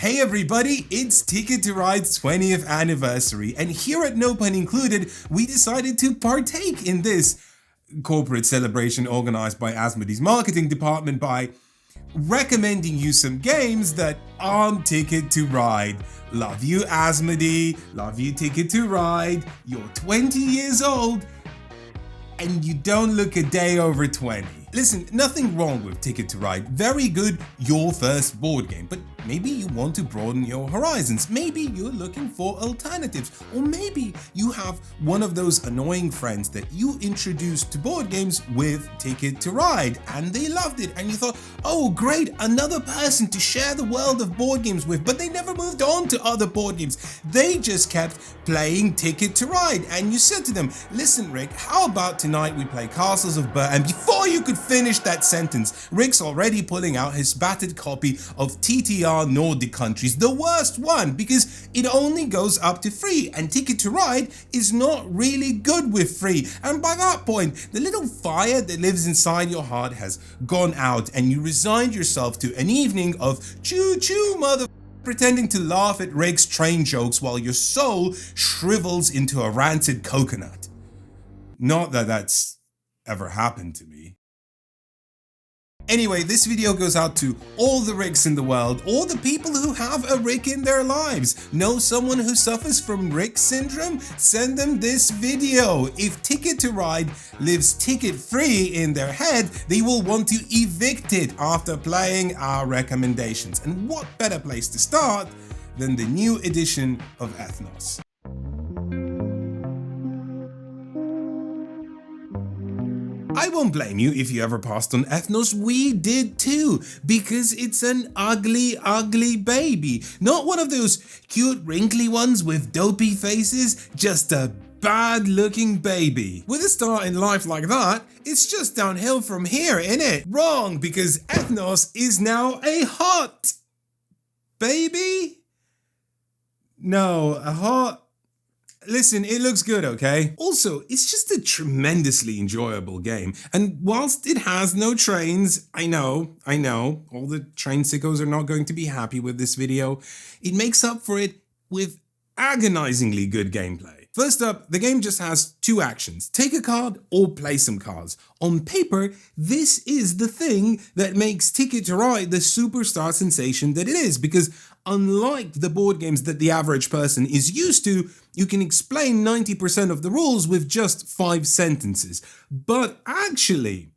Hey everybody, it's Ticket to Ride's 20th anniversary, and here at No Pun Included, we decided to partake in this corporate celebration organized by Asmodee's marketing department by recommending you some games that aren't Ticket to Ride. Love you, Asmodee. Love you, Ticket to Ride. You're 20 years old, and you don't look a day over 20. Listen, nothing wrong with Ticket to Ride. Very good, your first board game. But maybe you want to broaden your horizons. Maybe you're looking for alternatives. Or maybe you have one of those annoying friends that you introduced to board games with Ticket to Ride and they loved it. And you thought, oh great, another person to share the world of board games with. But they never moved on to other board games. They just kept playing Ticket to Ride. And you said to them, listen Rick, how about tonight we play Castles of Burr? And before you could finish that sentence, Rick's already pulling out his battered copy of TTR Nordic Countries, the worst one because it only goes up to free, and Ticket to Ride is not really good with free. And by that point, the little fire that lives inside your heart has gone out and you resigned yourself to an evening of choo-choo mother pretending to laugh at Rick's train jokes while your soul shrivels into a rancid coconut. Not that that's ever happened to me. Anyway, this video goes out to all the Ricks in the world, or the people who have a Rick in their lives. Know someone who suffers from Rick syndrome? Send them this video. If Ticket to Ride lives ticket free in their head, they will want to evict it after playing our recommendations. And what better place to start than the new edition of Ethnos? I won't blame you if you ever passed on Ethnos, we did too, because it's an ugly, ugly baby. Not one of those cute wrinkly ones with dopey faces, just a bad looking baby. With a start in life like that, it's just downhill from here, innit? Wrong, because Ethnos is now a hot baby? No, a hot... Listen, it looks good, okay? Also, it's just a tremendously enjoyable game. And whilst it has no trains, I know, all the train sickos are not going to be happy with this video, it makes up for it with agonizingly good gameplay. First up, the game just has two actions: take a card or play some cards. On paper, this is the thing that makes Ticket to Ride the superstar sensation that it is, because unlike the board games that the average person is used to, you can explain 90% of the rules with just 5 sentences. But actually,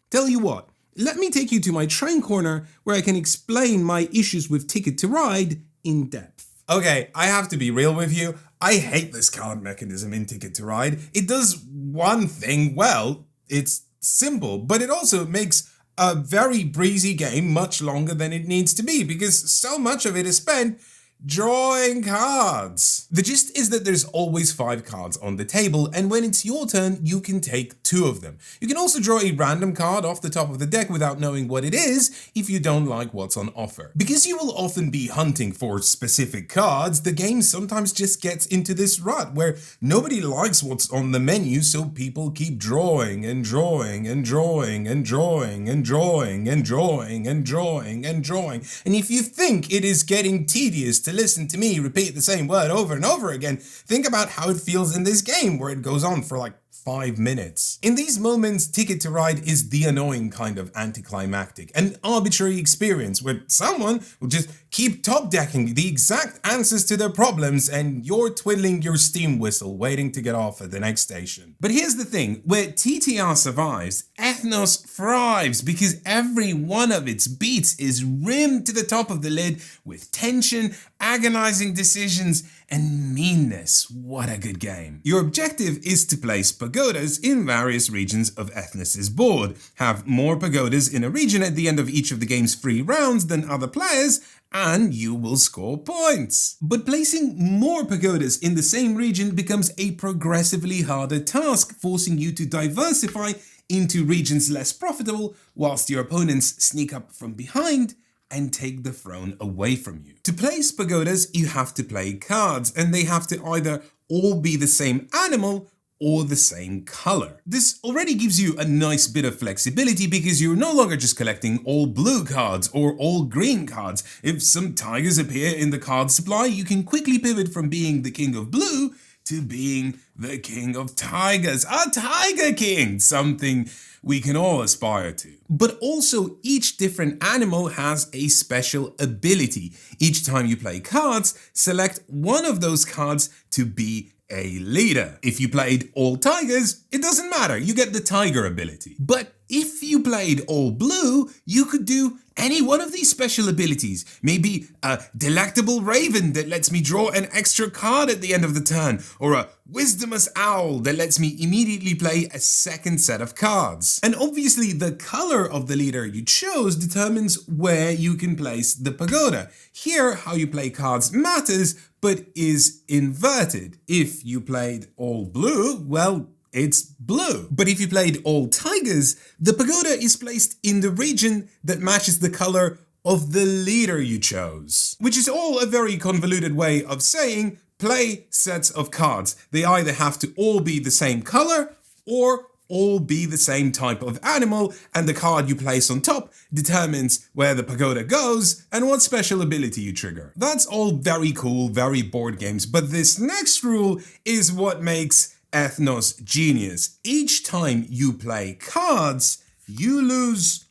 tell you what, let me take you to my train corner where I can explain my issues with Ticket to Ride in depth. Okay, I have to be real with you. I hate this card mechanism in Ticket to Ride. It does one thing well, it's simple, but it also makes a very breezy game much longer than it needs to be because so much of it is spent drawing cards. The gist is that there's always 5 cards on the table, and when it's your turn, you can take 2 of them. You can also draw a random card off the top of the deck without knowing what it is if you don't like what's on offer. Because you will often be hunting for specific cards, the game sometimes just gets into this rut where nobody likes what's on the menu, so people keep drawing and drawing and drawing and drawing and drawing and drawing and drawing and drawing. And if you think it is getting tedious to listen to me repeat the same word over and over again, think about how it feels in this game where it goes on for like 5 minutes. In these moments, Ticket to Ride is the annoying kind of anticlimactic, an arbitrary experience where someone will just keep top-decking the exact answers to their problems and you're twiddling your steam whistle waiting to get off at the next station. But here's the thing, where TTR survives, Ethnos thrives because every one of its beats is rimmed to the top of the lid with tension, agonizing decisions, and meanness. What a good game. Your objective is to place pagodas in various regions of Ethnos's board, have more pagodas in a region at the end of each of the game's 3 rounds than other players, and you will score points. But placing more pagodas in the same region becomes a progressively harder task, forcing you to diversify into regions less profitable, whilst your opponents sneak up from behind and take the throne away from you. To place pagodas, you have to play cards, and they have to either all be the same animal or the same color. This already gives you a nice bit of flexibility because you're no longer just collecting all blue cards or all green cards. If some tigers appear in the card supply, you can quickly pivot from being the king of blue to being the king of tigers. A tiger king! Something we can all aspire to. But also, each different animal has a special ability. Each time you play cards, select one of those cards to be a leader. If you played all tigers, it doesn't matter, you get the tiger ability. But if you played all blue, you could do any one of these special abilities. Maybe a delectable raven that lets me draw an extra card at the end of the turn, or a wisdomous owl that lets me immediately play a second set of cards. And obviously the color of the leader you chose determines where you can place the pagoda. Here, how you play cards matters, but is inverted. If you played all blue, well, it's blue. But if you played all tigers, the pagoda is placed in the region that matches the color of the leader you chose. Which is all a very convoluted way of saying play sets of cards. They either have to all be the same color or all be the same type of animal, and the card you place on top determines where the pagoda goes and what special ability you trigger. That's all very cool, very board games, but this next rule is what makes Ethnos genius. Each time you play cards, you lose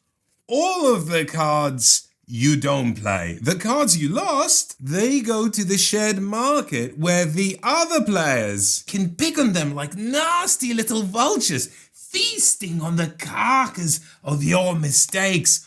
all of the cards you don't play. The cards you lost, they go to the shared market where the other players can pick on them like nasty little vultures, feasting on the carcass of your mistakes.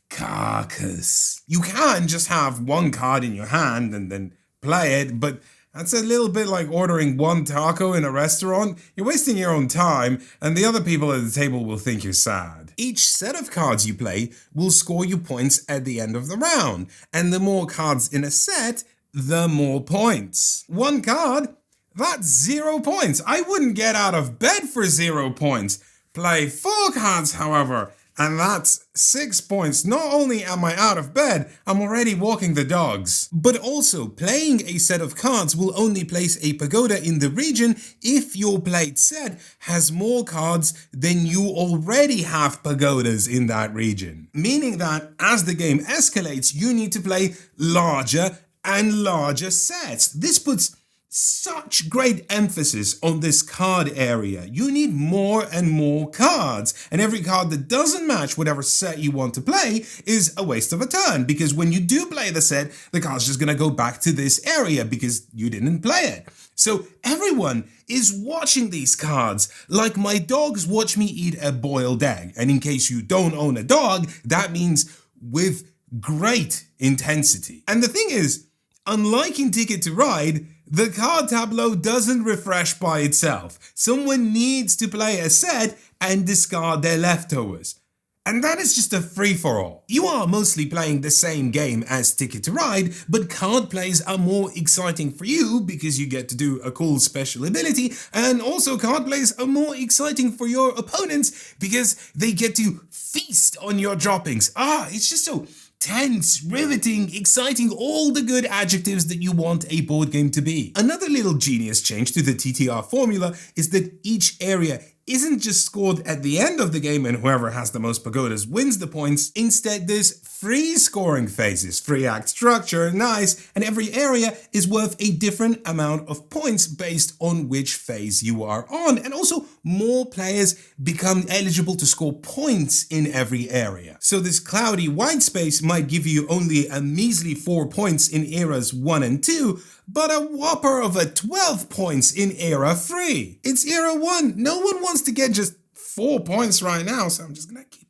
Carcass. You can just have one card in your hand and then play it, but that's a little bit like ordering one taco in a restaurant. You're wasting your own time, and the other people at the table will think you're sad. Each set of cards you play will score you points at the end of the round, and the more cards in a set, the more points. One card, that's 0 points. I wouldn't get out of bed for 0 points. Play 4 cards, however, and that's 6 points. Not only am I out of bed, I'm already walking the dogs. But also, playing a set of cards will only place a pagoda in the region if your played set has more cards than you already have pagodas in that region. Meaning that as the game escalates, you need to play larger and larger sets. This puts such great emphasis on this card area. You need more and more cards, and every card that doesn't match whatever set you want to play is a waste of a turn, because when you do play the set, the card's just gonna go back to this area because you didn't play it. So everyone is watching these cards like my dogs watch me eat a boiled egg. And in case you don't own a dog, that means with great intensity. And the thing is, unlike in Ticket to Ride, the card tableau doesn't refresh by itself. Someone needs to play a set and discard their leftovers. And that is just a free-for-all. You are mostly playing the same game as Ticket to Ride, but card plays are more exciting for you because you get to do a cool special ability, and also card plays are more exciting for your opponents because they get to feast on your droppings. It's just so tense, riveting, exciting, all the good adjectives that you want a board game to be. Another little genius change to the TTR formula is that each area isn't just scored at the end of the game and whoever has the most pagodas wins the points. Instead, there's 3 scoring phases, 3-act structure, nice, and every area is worth a different amount of points based on which phase you are on. And also, more players become eligible to score points in every area. So this cloudy white space might give you only a measly 4 points in eras 1 and 2, but a whopper of 12 points in era 3. It's era 1. No one wants to get just 4 points right now, so I'm just gonna keep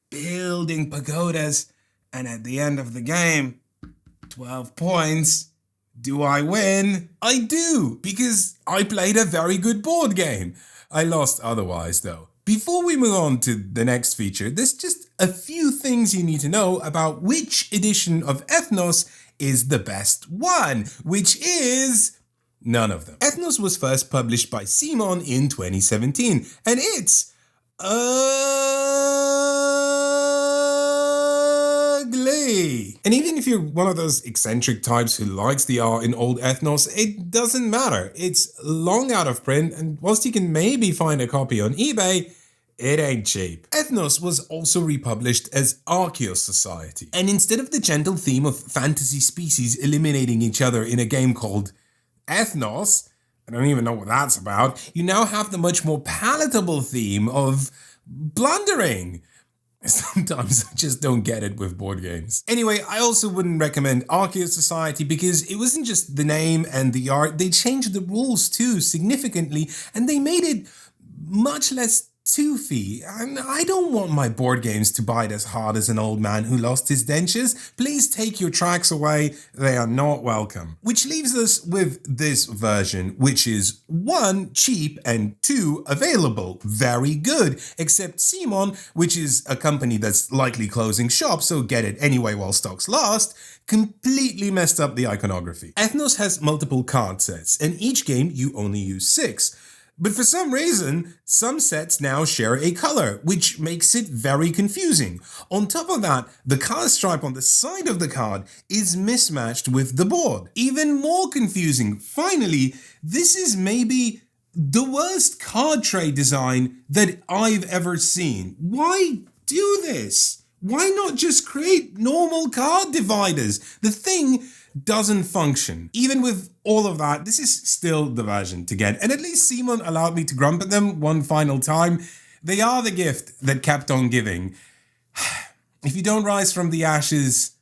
building pagodas, and at the end of the game, 12 points. Do I win? I do, because I played a very good board game. I lost otherwise though. Before we move on to the next feature, there's just a few things you need to know about which edition of Ethnos is the best one, which is none of them. Ethnos was first published by Simon in 2017, and it's ugly. Exactly! And even if you're one of those eccentric types who likes the art in old Ethnos, it doesn't matter. It's long out of print, and whilst you can maybe find a copy on eBay, it ain't cheap. Ethnos was also republished as Archaeos Society. And instead of the gentle theme of fantasy species eliminating each other in a game called Ethnos, I don't even know what that's about, you now have the much more palatable theme of blundering. Sometimes I just don't get it with board games. Anyway, I also wouldn't recommend Archaeos Society because it wasn't just the name and the art, they changed the rules too significantly and they made it much less toothy. And I don't want my board games to bite as hard as an old man who lost his dentures. Please take your tracks away, they are not welcome. Which leaves us with this version, which is 1, cheap, and 2, available. Very good, except Simon, which is a company that's likely closing shop, so get it anyway while stocks last, completely messed up the iconography. Ethnos has multiple card sets, and each game you only use 6. But for some reason, some sets now share a color, which makes it very confusing. On top of that, the color stripe on the side of the card is mismatched with the board. Even more confusing. Finally, this is maybe the worst card tray design that I've ever seen. Why do this? Why not just create normal card dividers? The thing doesn't function. Even with all of that, this is still the version to get. And at least Simon allowed me to grump at them one final time. They are the gift that kept on giving. If you don't rise from the ashes,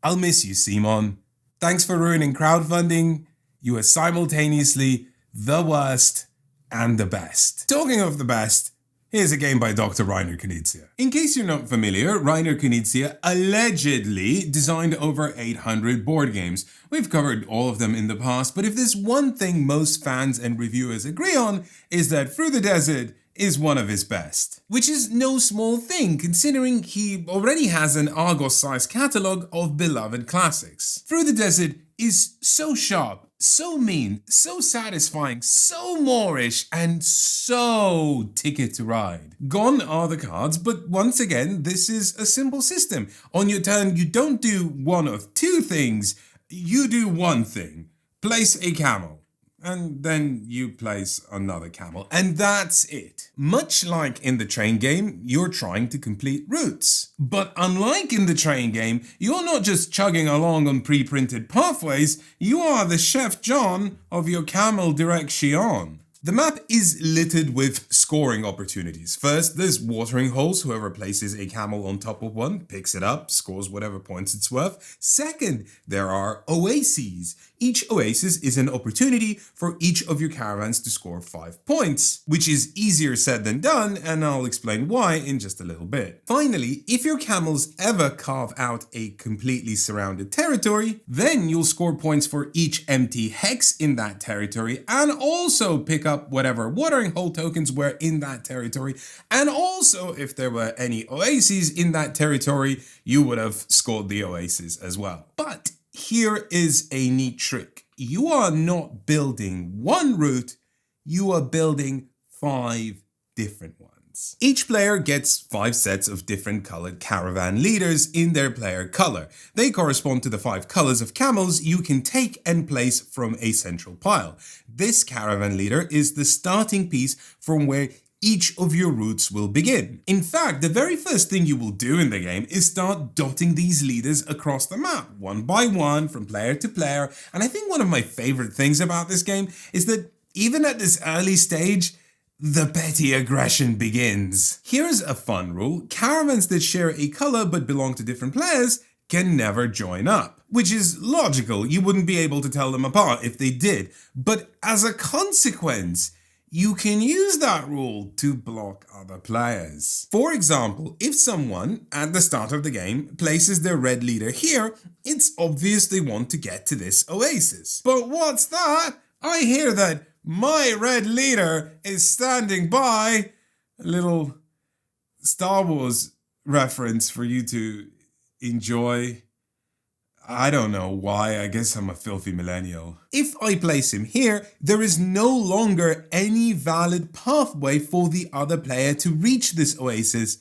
I'll miss you, Simon. Thanks for ruining crowdfunding. You are simultaneously the worst and the best. Talking of the best, here's a game by Dr. Rainer Knizia. In case you're not familiar, Rainer Knizia allegedly designed over 800 board games. We've covered all of them in the past, but if there's one thing most fans and reviewers agree on, is that Through the Desert is one of his best. Which is no small thing, considering he already has an Argos-sized catalogue of beloved classics. Through the Desert is so sharp, so mean, so satisfying, so Moorish, and so Ticket to Ride. Gone are the cards, but once again, this is a simple system. On your turn, you don't do one of 2 things, you do one thing. Place a camel. And then you place another camel. And that's it. Much like in the train game, you're trying to complete routes. But unlike in the train game, you're not just chugging along on pre-printed pathways, you are the Chef John of your camel direction. The map is littered with scoring opportunities. First, there's watering holes. Whoever places a camel on top of one picks it up, scores whatever points it's worth. Second, there are oases. Each oasis is an opportunity for each of your caravans to score 5 points, which is easier said than done, and I'll explain why in just a little bit. Finally, if your camels ever carve out a completely surrounded territory, then you'll score points for each empty hex in that territory, and also pick up whatever watering hole tokens were in that territory, and also if there were any oases in that territory, you would have scored the oasis as well. But here is a neat trick. You are not building one route, you are building 5 different ones. Each player gets 5 sets of different colored caravan leaders in their player color. They correspond to the 5 colors of camels you can take and place from a central pile. This caravan leader is the starting piece from where each of your routes will begin. In fact, the very first thing you will do in the game is start dotting these leaders across the map, one by one, from player to player. And I think one of my favorite things about this game is that even at this early stage, the petty aggression begins. Here's a fun rule. Caravans that share a color but belong to different players can never join up. Which is logical, you wouldn't be able to tell them apart if they did. But as a consequence, you can use that rule to block other players. For example, if someone at the start of the game places their red leader here, it's obvious they want to get to this oasis. But what's that? I hear that my red leader is standing by. A little Star Wars reference for you to enjoy. I don't know why, I guess I'm a filthy millennial. If I place him here, there is no longer any valid pathway for the other player to reach this oasis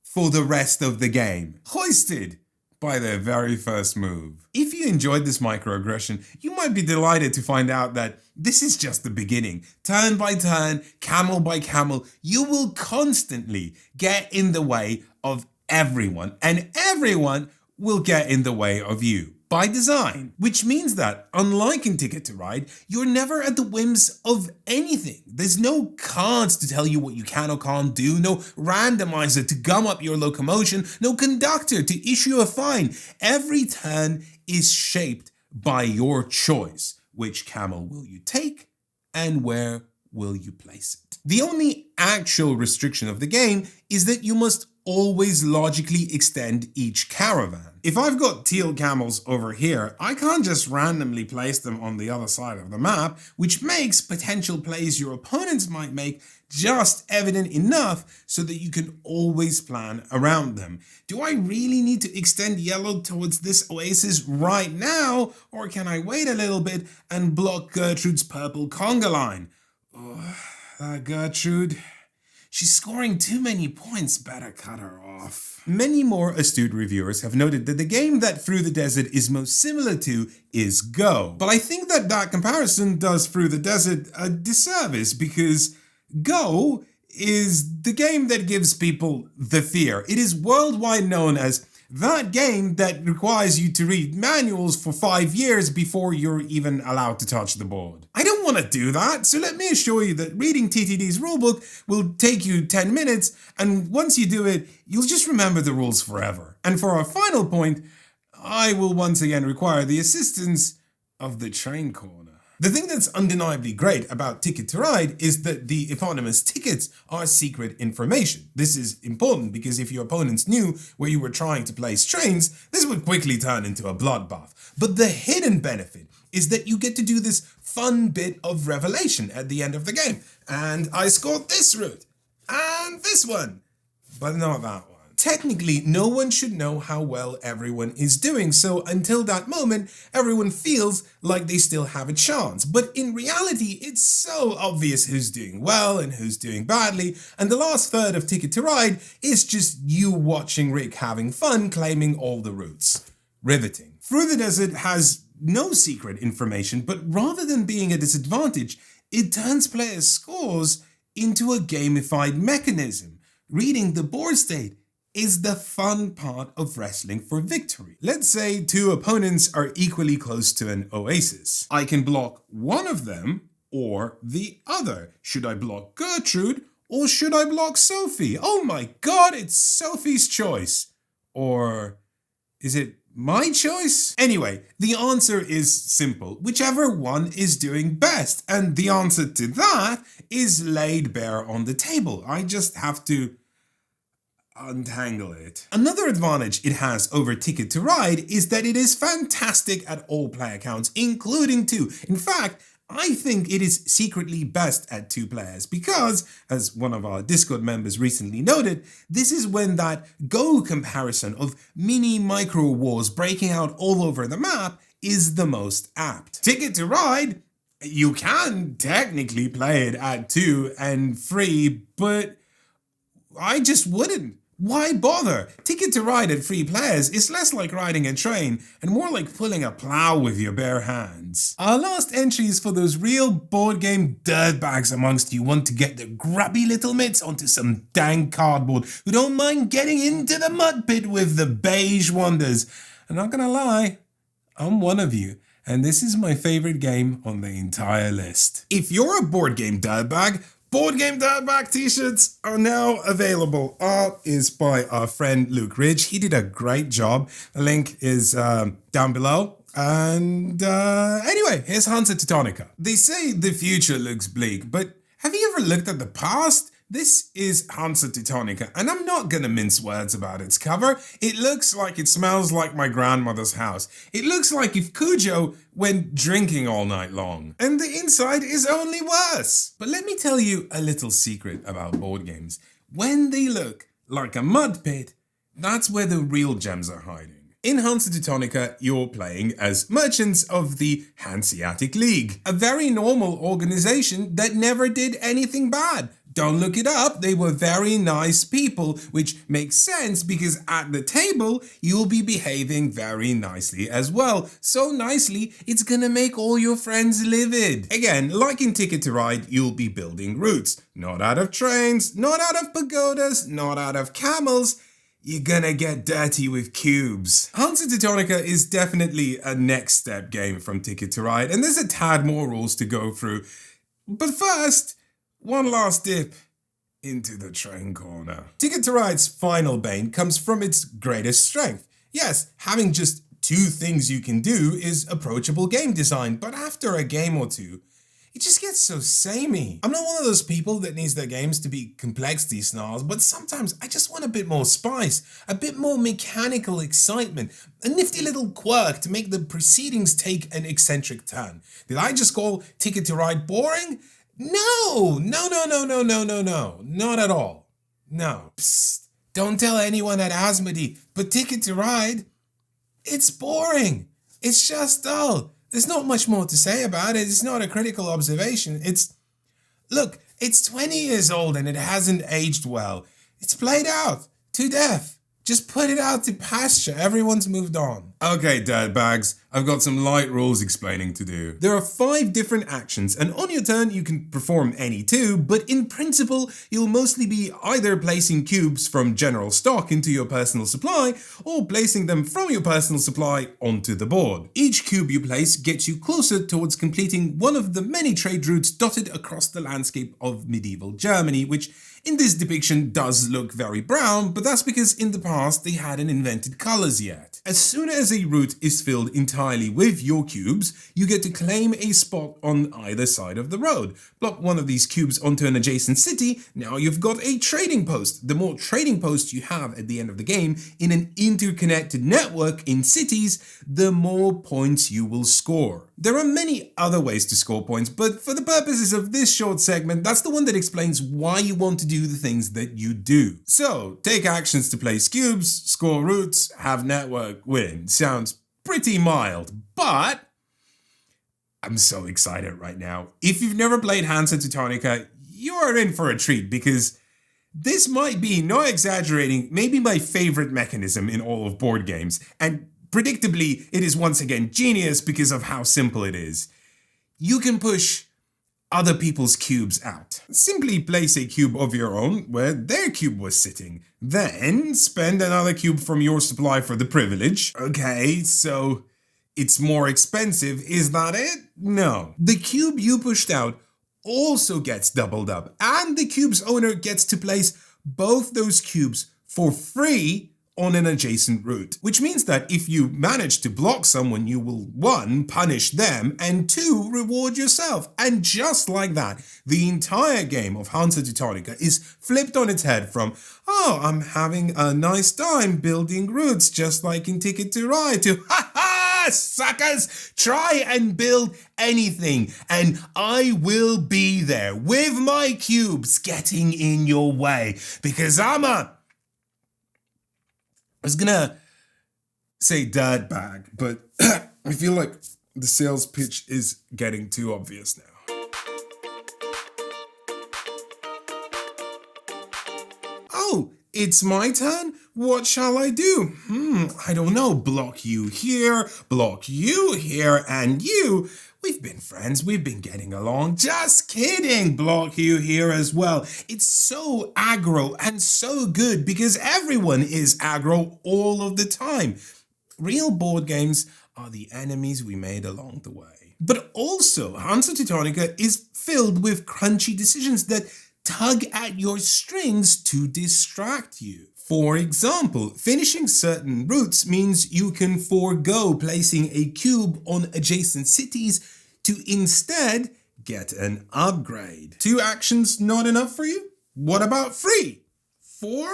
for the rest of the game. Hoisted! by their very first move. If you enjoyed this microaggression, you might be delighted to find out that this is just the beginning. Turn by turn, camel by camel, you will constantly get in the way of everyone, and everyone will get in the way of you. By design, which means that, unlike in Ticket to Ride, you're never at the whims of anything. There's no cards to tell you what you can or can't do, no randomizer to gum up your locomotion, no conductor to issue a fine. Every turn is shaped by your choice. Which camel will you take, and where will you place it? The only actual restriction of the game is that you must always logically extend each caravan. If I've got teal camels over here, I can't just randomly place them on the other side of the map, which makes potential plays your opponents might make just evident enough so that you can always plan around them. Do I really need to extend yellow towards this oasis right now, or can I wait a little bit and block Gertrude's purple conga line? Oh, Gertrude. She's scoring too many points, better cut her off. Many more astute reviewers have noted that the game that Through the Desert is most similar to is Go. But I think that comparison does Through the Desert a disservice, because Go is the game that gives people the fear. It is worldwide known as that game that requires you to read manuals for 5 years before you're even allowed to touch the board. I don't want to do that, so let me assure you that reading TTD's rulebook will take you 10 minutes, and once you do it, you'll just remember the rules forever. And for our final point, I will once again require the assistance of the train corner. The thing that's undeniably great about Ticket to Ride is that the eponymous tickets are secret information. This is important because if your opponents knew where you were trying to place trains, this would quickly turn into a bloodbath. But the hidden benefit is that you get to do this fun bit of revelation at the end of the game. And I scored this route, and this one, but not that one. Technically, no one should know how well everyone is doing, so until that moment, everyone feels like they still have a chance. But in reality, it's so obvious who's doing well and who's doing badly, and the last third of Ticket to Ride is just you watching Rick having fun claiming all the routes. Riveting. Through the Desert has no secret information, but rather than being a disadvantage, it turns players' scores into a gamified mechanism. Reading the board state is the fun part of wrestling for victory. Let's say two opponents are equally close to an oasis. I can block one of them or the other. Should I block Gertrude or should I block Sophie? Oh my god, it's Sophie's choice. Or is it my choice? Anyway, the answer is simple. Whichever one is doing best. And the answer to that is laid bare on the table. I just have to untangle it. Another advantage it has over Ticket to Ride is that it is fantastic at all player counts, including 2. In fact, I think it is secretly best at 2 players because, as one of our Discord members recently noted, this is when that Go comparison of mini micro wars breaking out all over the map is the most apt. Ticket to Ride, you can technically play it at 2 and 3, but I just wouldn't. Why bother? Ticket to Ride at 3 players is less like riding a train and more like pulling a plow with your bare hands. Our last entries for those real board game dirtbags amongst you want to get their grubby little mitts onto some dang cardboard who don't mind getting into the mud pit with the beige wonders. I'm not gonna lie, I'm one of you. And this is my favorite game on the entire list. If you're a board game dirtbag, Board Game Dirtbag t-shirts are now available. Art is by our friend Luke Ridge. He did a great job. The link is down below. And anyway, here's Hansa Teutonica. They say the future looks bleak, but have you ever looked at the past? This is Hansa Teutonica, and I'm not gonna mince words about its cover. It looks like it smells like my grandmother's house. It looks like if Cujo went drinking all night long. And the inside is only worse. But let me tell you a little secret about board games. When they look like a mud pit, that's where the real gems are hiding. In Hansa Teutonica, you're playing as merchants of the Hanseatic League, a very normal organization that never did anything bad. Don't look it up, they were very nice people, which makes sense because at the table, you'll be behaving very nicely as well. So nicely, it's gonna make all your friends livid. Again, like in Ticket to Ride, you'll be building routes. Not out of trains, not out of pagodas, not out of camels. You're gonna get dirty with cubes. Hansa Teutonica is definitely a next step game from Ticket to Ride, and there's a tad more rules to go through. But first, one last dip into the train corner. Ticket to Ride's final bane comes from its greatest strength. Yes, having just two things you can do is approachable game design, but after a game or two, it just gets so samey. I'm not one of those people that needs their games to be complexity snarls, but sometimes I just want a bit more spice, a bit more mechanical excitement, a nifty little quirk to make the proceedings take an eccentric turn. Did I just call Ticket to Ride boring? No, not at all. No, psst, don't tell anyone at Asmodee, but Ticket to Ride, it's boring. It's just dull. There's not much more to say about it. It's not a critical observation. Look, it's 20 years old and it hasn't aged well. It's played out to death. Just put it out to pasture. Everyone's moved on. Okay, dirtbags, I've got some light rules explaining to do. There are 5 different actions, and on your turn you can perform any 2, but in principle you'll mostly be either placing cubes from general stock into your personal supply, or placing them from your personal supply onto the board. Each cube you place gets you closer towards completing one of the many trade routes dotted across the landscape of medieval Germany, which in this depiction does look very brown, but that's because in the past they hadn't invented colors yet. As soon as a route is filled entirely with your cubes, you get to claim a spot on either side of the road. Plop one of these cubes onto an adjacent city, now you've got a trading post. The more trading posts you have at the end of the game in an interconnected network in cities, the more points you will score. There are many other ways to score points, but for the purposes of this short segment, that's the one that explains why you want to do the things that you do. So, take actions to place cubes, score routes, have network, win. Sounds pretty mild, but I'm so excited right now. If you've never played Hansa Teutonica, you are in for a treat because this might be, not exaggerating, maybe my favorite mechanism in all of board games, and predictably, it is once again genius because of how simple it is. You can push other people's cubes out. Simply place a cube of your own where their cube was sitting. Then spend another cube from your supply for the privilege. Okay, so it's more expensive, is that it? No. The cube you pushed out also gets doubled up, and the cube's owner gets to place both those cubes for free on an adjacent route, which means that if you manage to block someone, you will 1. Punish them, and 2. Reward yourself. And just like that, the entire game of Hansa Teutonica is flipped on its head from, oh, I'm having a nice time building routes just like in Ticket to Ride, to, ha ha, suckers, try and build anything and I will be there with my cubes getting in your way because I was gonna say dirtbag, but I feel like the sales pitch is getting too obvious now. Oh, it's my turn? What shall I do? I don't know. Block you here, and you. We've been friends, we've been getting along. Just kidding, block you here as well. It's so aggro and so good because everyone is aggro all of the time. Real board games are the enemies we made along the way. But also, Hansa Teutonica is filled with crunchy decisions that tug at your strings to distract you. For example, finishing certain routes means you can forego placing a cube on adjacent cities to instead get an upgrade. 2 actions not enough for you? What about 3? 4?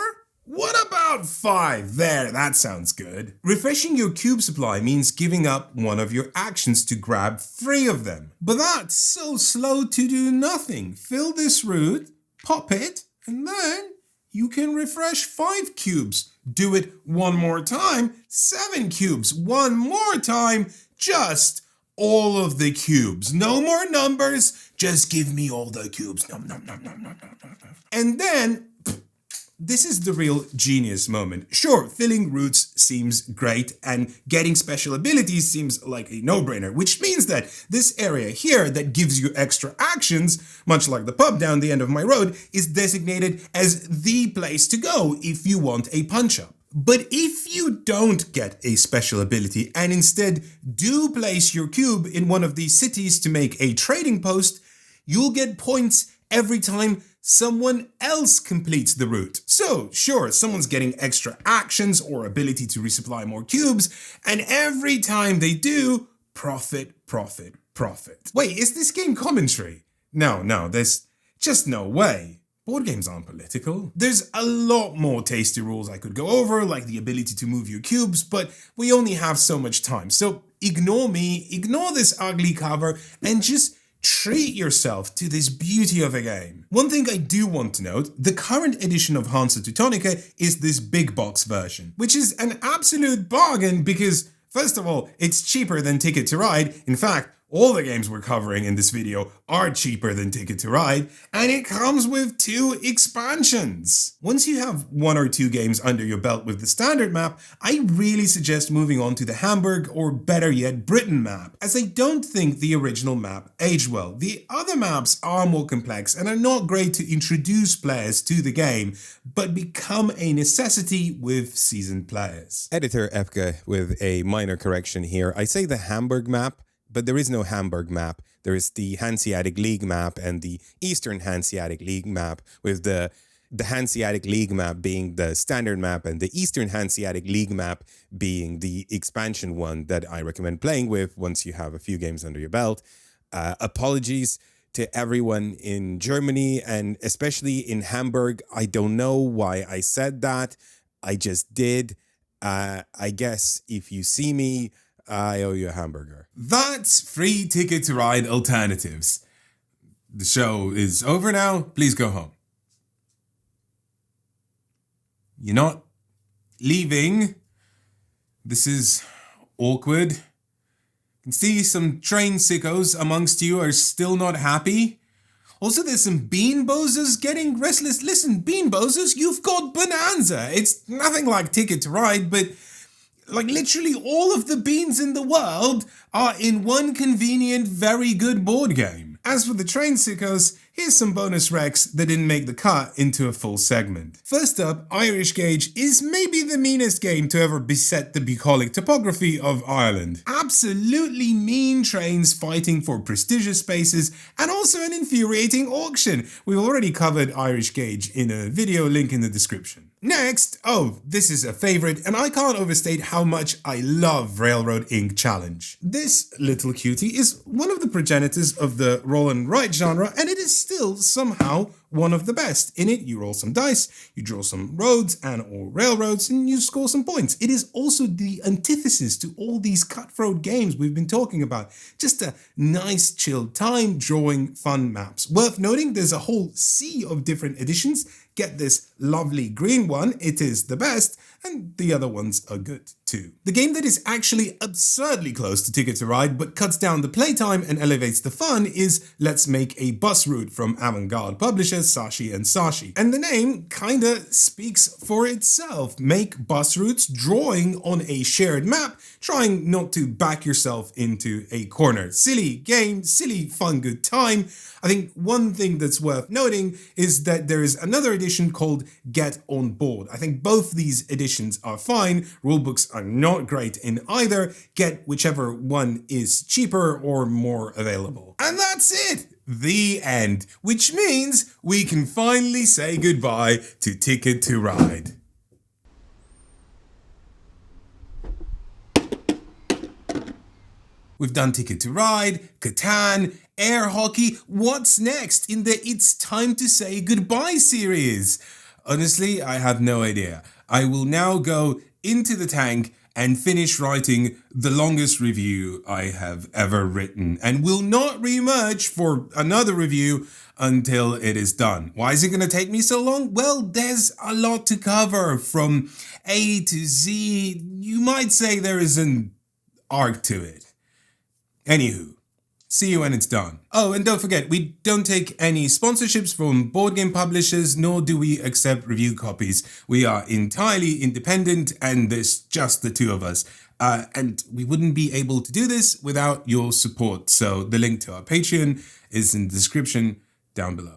What about 5? There, that sounds good. Refreshing your cube supply means giving up one of your actions to grab 3 of them. But that's so slow to do nothing. Fill this route, pop it, and then you can refresh 5 cubes. Do it one more time, 7 cubes. One more time, just all of the cubes. No more numbers, just give me all the cubes. Nom, nom, nom, nom, nom, nom, nom, nom. And then, this is the real genius moment. Sure, filling roots seems great and getting special abilities seems like a no-brainer, which means that this area here that gives you extra actions, much like the pub down the end of my road, is designated as the place to go if you want a punch-up. But if you don't get a special ability and instead do place your cube in one of these cities to make a trading post, you'll get points every time someone else completes the route. So, sure, someone's getting extra actions or ability to resupply more cubes, and every time they do, profit, profit, profit. Wait, is this game commentary? No, there's just no way. Board games aren't political. There's a lot more tasty rules I could go over, like the ability to move your cubes, but we only have so much time. So ignore me, ignore this ugly cover, and just treat yourself to this beauty of a game. One thing I do want to note, the current edition of Hansa Teutonica is this big box version, which is an absolute bargain because, first of all, it's cheaper than Ticket to Ride. In fact, all the games we're covering in this video are cheaper than Ticket to Ride, and it comes with 2 expansions. Once you have 1 or 2 games under your belt with the standard map, I really suggest moving on to the Hamburg or better yet Britain map, as I don't think the original map aged well. The other maps are more complex and are not great to introduce players to the game, but become a necessity with seasoned players. Editor Epke with a minor correction here. I say the Hamburg map, but there is no Hamburg map. There is the Hanseatic League map and the Eastern Hanseatic League map, with the Hanseatic League map being the standard map and the Eastern Hanseatic League map being the expansion one that I recommend playing with once you have a few games under your belt. Apologies to everyone in Germany and especially in Hamburg. I don't know why I said that. I just did. I guess if you see me, I owe you a hamburger. That's free Ticket to Ride alternatives. The show is over now. Please go home. You're not leaving. This is awkward. I can see some train sickos amongst you are still not happy. Also, there's some bean bozers getting restless. Listen, bean bozers, you've got Bonanza. It's nothing like Ticket to Ride, but like literally all of the beans in the world are in one convenient, very good board game. As for the train sickos, here's some bonus recs that didn't make the cut into a full segment. First up, Irish Gauge is maybe the meanest game to ever beset the bucolic topography of Ireland. Absolutely mean trains fighting for prestigious spaces and also an infuriating auction. We've already covered Irish Gauge in a video, link in the description. Next, this is a favorite and I can't overstate how much I love Railroad Ink Challenge. This little cutie is one of the progenitors of the roll and write genre, and it is still somehow one of the best. In it, you roll some dice, you draw some roads and or railroads, and you score some points. It is also the antithesis to all these cutthroat games we've been talking about. Just a nice chilled time drawing fun maps. Worth noting, there's a whole sea of different editions. Get this lovely green one, it is the best, and the other ones are good too. The game that is actually absurdly close to Ticket to Ride but cuts down the playtime and elevates the fun is Let's Make a Bus Route from avant-garde publishers Sashi and Sashi. And the name kinda speaks for itself. Make bus routes drawing on a shared map, trying not to back yourself into a corner. Silly game, silly fun good time. I think one thing that's worth noting is that there is another edition called Get On Board. I think both these editions are fine. Rulebooks are not great in either. Get whichever one is cheaper or more available. And that's it! The end. Which means we can finally say goodbye to Ticket to Ride. We've done Ticket to Ride, Catan, air hockey. What's next in the It's Time to Say Goodbye series? Honestly, I have no idea. I will now go into the tank and finish writing the longest review I have ever written, and will not re-emerge for another review until it is done. Why is it going to take me so long? Well, there's a lot to cover from A to Z. You might say there is an arc to it. Anywho, see you when it's done. Oh, and don't forget, we don't take any sponsorships from board game publishers, nor do we accept review copies. We are entirely independent, and there's just the two of us. And we wouldn't be able to do this without your support. So the link to our Patreon is in the description down below.